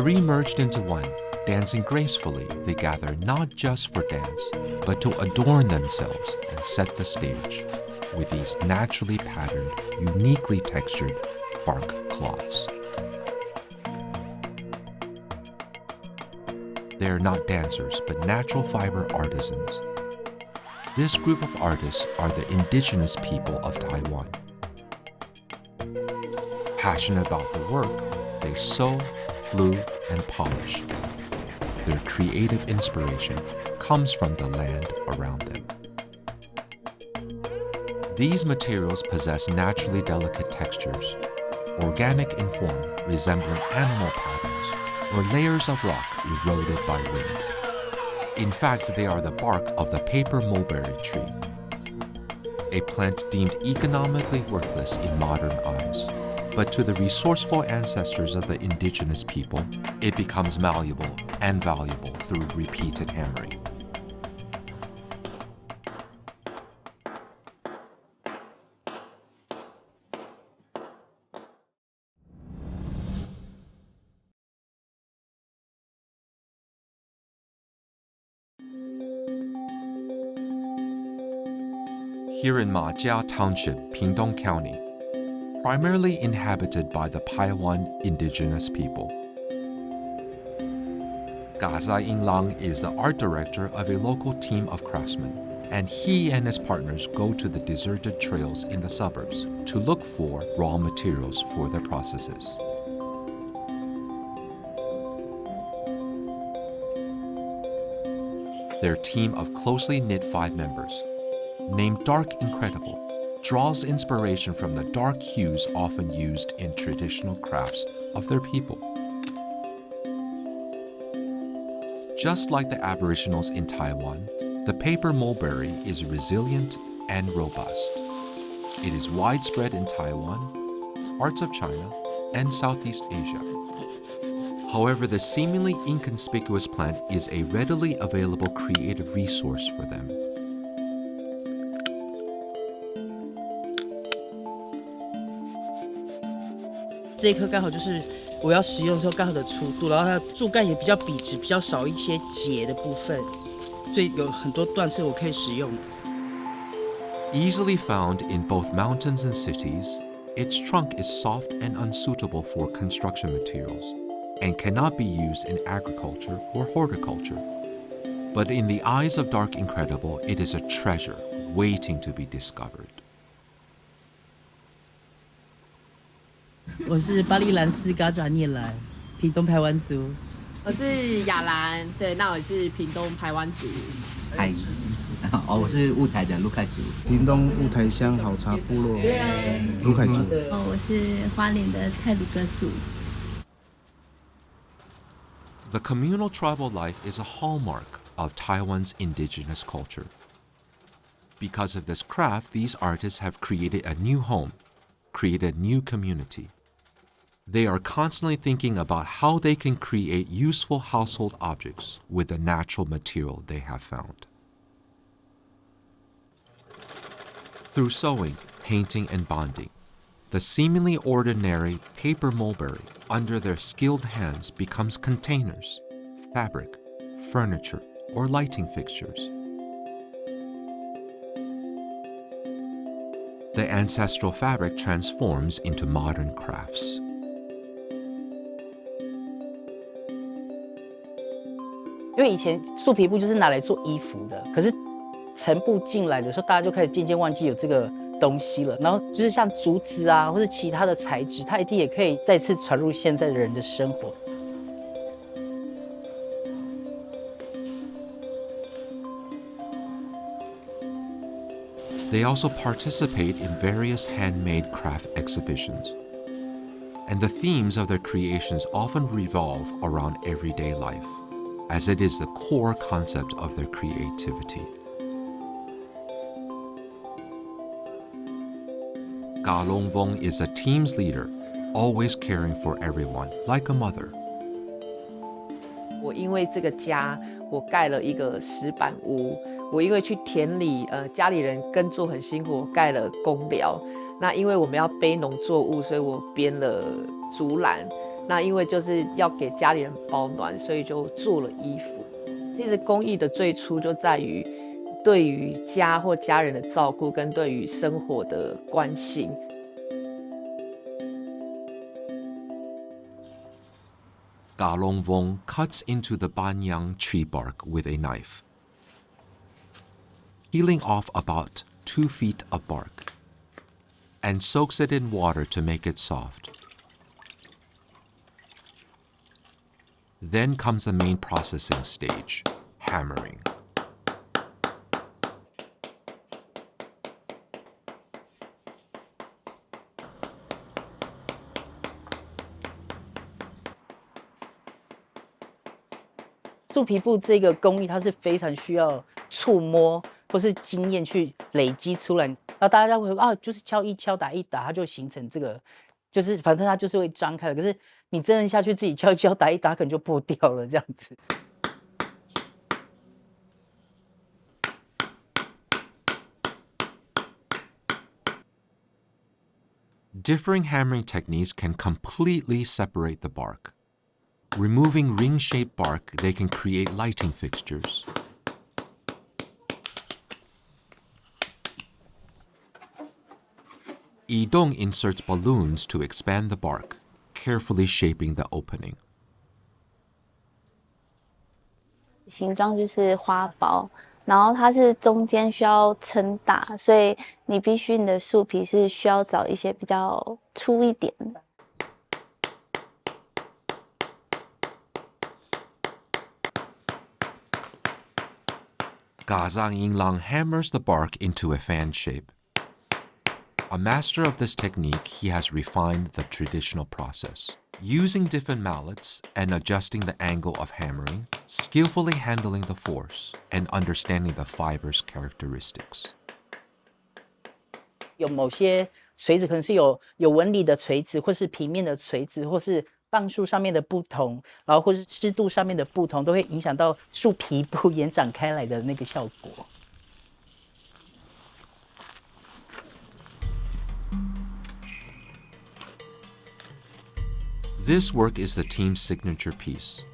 three merged into one, dancing gracefully, they gather not just for dance, but to adorn themselves and set the stage with these naturally patterned, uniquely textured bark cloths. They are not dancers, but natural fiber artisans. This group of artists are the indigenous people of Taiwan. Passionate about the work, they sew, glue, and polish. Their creative inspiration comes from the land around them. These materials possess naturally delicate textures, organic in form resembling animal patterns, or layers of rock eroded by wind. In fact, they are the bark of the paper mulberry tree, a plant deemed economically worthless in modern eyes. But to the resourceful ancestors of the indigenous people, it becomes malleable and valuable through repeated hammering. Here in Majia Township, Pingdong County, primarily inhabited by the Taiwan indigenous people. Gazai Yinglang is the art director of a local team of craftsmen, and he and his partners go to the deserted trails in the suburbs to look for raw materials for their processes. Their team of closely knit 5 members, named Dark Incredible, draws inspiration from the dark hues often used in traditional crafts of their people. Just like the Aboriginals in Taiwan, the paper mulberry is resilient and robust. It is widespread in Taiwan, parts of China, and Southeast Asia. However, the seemingly inconspicuous plant is a readily available creative resource for them. 这一颗刚好就是我要使用的时候刚好的粗度，然后它的柱干也比较笔直，比较少一些节的部分，所以有很多段是我可以使用的。Easily found in both mountains and cities, its trunk is soft and unsuitable for construction materials and cannot be used in agriculture or horticulture. But in the eyes of Dark Incredible, it is a treasure waiting to be discovered. 我是巴利兰斯嘎扎涅兰，屏东排湾族。我是雅兰，对，那我是屏东排湾族。嗨，我是雾台的卢凯族。屏东雾台乡好茶部落卢凯族。我是花莲的太鲁阁族。The communal tribal life is a hallmark of Taiwan's indigenous culture. Because of this craft, these artists have created a new home, created a new community. They are constantly thinking about how they can create useful household objects with the natural material they have found. Through sewing, painting, and bonding, the seemingly ordinary paper mulberry under their skilled hands becomes containers, fabric, furniture, or lighting fixtures. The ancestral fabric transforms into modern crafts. 因为以前树皮布就是拿来做衣服的，可是尘布进来的时候，大家就开始渐渐忘记有这个东西了。然后就是像竹子啊，或是其他的材质，它一定也可以再次传入现在的人的生活。They also participate in various handmade craft exhibitions, and the themes of their creations often revolve around everyday life, as it is the core concept of their creativity. Ga Longvong is a team's leader, always caring for everyone, like a mother. 我因为这个家，我盖了一个石板屋。我因为去田里，家里人耕作很辛苦，我盖了公寮。那因为我们要背农作物，所以我编了竹篮。那因为就是要给家里人保暖，所以就做了衣服。其实工艺的最初就在于对于家或家人的照顾，跟对于生活的关心。Ga Long Vong cuts into the banyang tree bark with a knife, peeling off about 2 feet of bark, and soaks it in water to make it soft. Then comes the main processing stage, hammering. 树皮布这个工艺，它是非常需要触摸或是经验去累积出来。然后大家会说啊，就是敲一敲，打一打，它就形成这个，就是反正它就是会张开的。可是你真的下去自己敲一敲，打一打，可能就破掉了这样子。Differing hammering techniques can completely separate the bark. Removing ring-shaped bark, they can create lighting fixtures. Yidong inserts balloons to expand the bark, carefully shaping the opening. 形状就是花苞，然后它是中间需要撑大，所以你必须你的树皮是需要找一些比较粗一点的。Ga Zhang Yinglang hammers the bark into a fan shape. A master of this technique, he has refined the traditional process. Using different mallets and adjusting the angle of hammering, skillfully handling the force, and understanding the fiber's characteristics. 有某些锤子可能是有纹理的锤子，或是平面的锤子，或是磅数上面的不同，然后或是湿度上面的不同，都会影响到树皮部延展开来的那个效果。This work is the team's signature piece.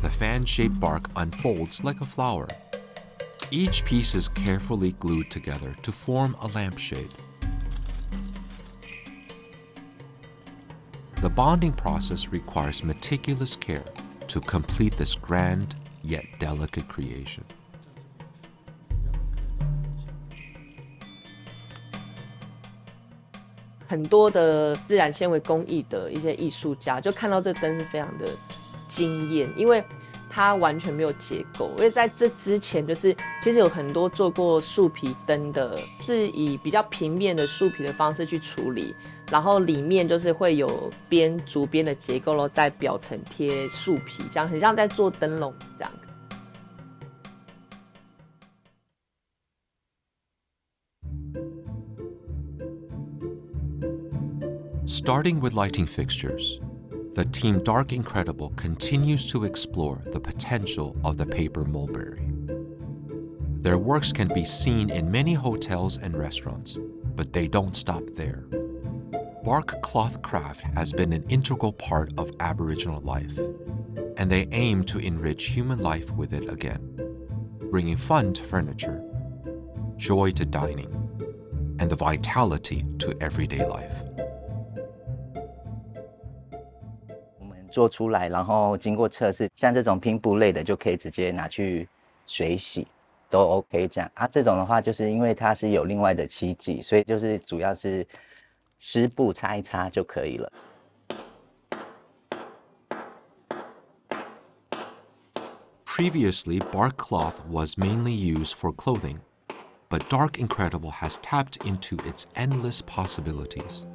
The fan-shaped bark unfolds like a flower. Each piece is carefully glued together to form a lampshade. The bonding process requires meticulous care to complete this grand yet delicate creation. 很多的自然纤维工艺的一些艺术家，就看到这灯是非常的惊艳，因为它完全没有结构。因为在这之前，就是其实有很多做过树皮灯的，是以比较平面的树皮的方式去处理，然后里面就是会有竹编的结构咯，在表层贴树皮，这样很像在做灯笼这样。Starting with lighting fixtures, the team Dark Incredible continues to explore the potential of the paper mulberry. Their works can be seen in many hotels and restaurants, but they don't stop there. Bark cloth craft has been an integral part of Aboriginal life, and they aim to enrich human life with it again, bringing fun to furniture, joy to dining, and the vitality to everyday life. 做出来，然后经过测试，像这种拼布类的就可以直接拿去水洗，都 OK 这样啊。这种的话，就是因为它是有另外的漆剂，所以就是主要是湿布擦一擦就可以了。Previously, bark cloth was mainly used for clothing, but Dark Incredible has tapped into its endless possibilities.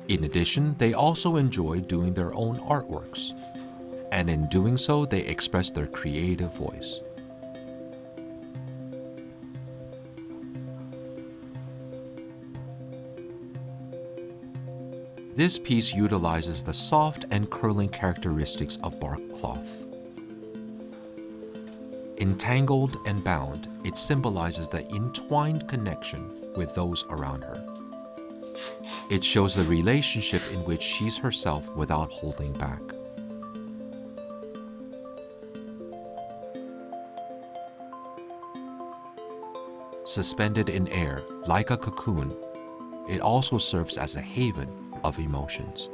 In addition, they also enjoy doing their own artworks, and in doing so, they express their creative voice. This piece utilizes the soft and curling characteristics of bark cloth. Entangled and bound, it symbolizes the entwined connection with those around her. It shows the relationship in which she's herself without holding back. Suspended in air, like a cocoon, it also serves as a haven of emotions.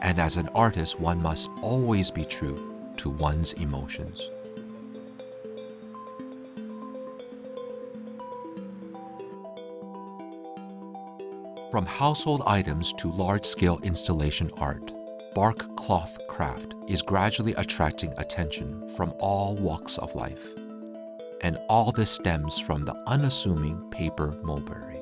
And as an artist, one must always be true to one's emotions. From household items to large-scale installation art, bark cloth craft is gradually attracting attention from all walks of life. And all this stems from the unassuming paper mulberry.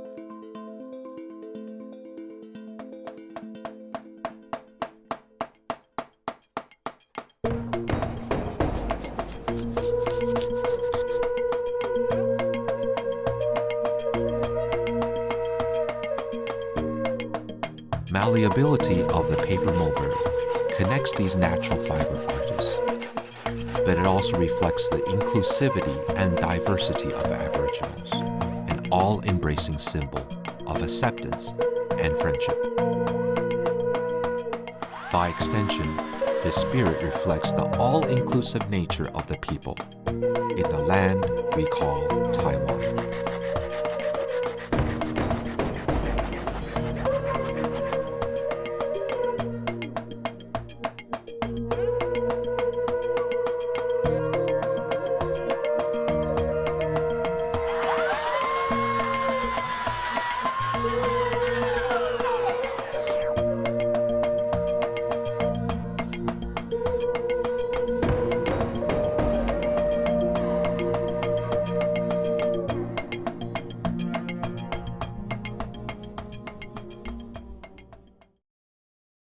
Malleability of the paper mulberry connects these natural fiber artists, but it also reflects the inclusivity and diversity of Aboriginals, an all-embracing symbol of acceptance and friendship. By extension, this spirit reflects the all-inclusive nature of the people in the land we call Taiwan.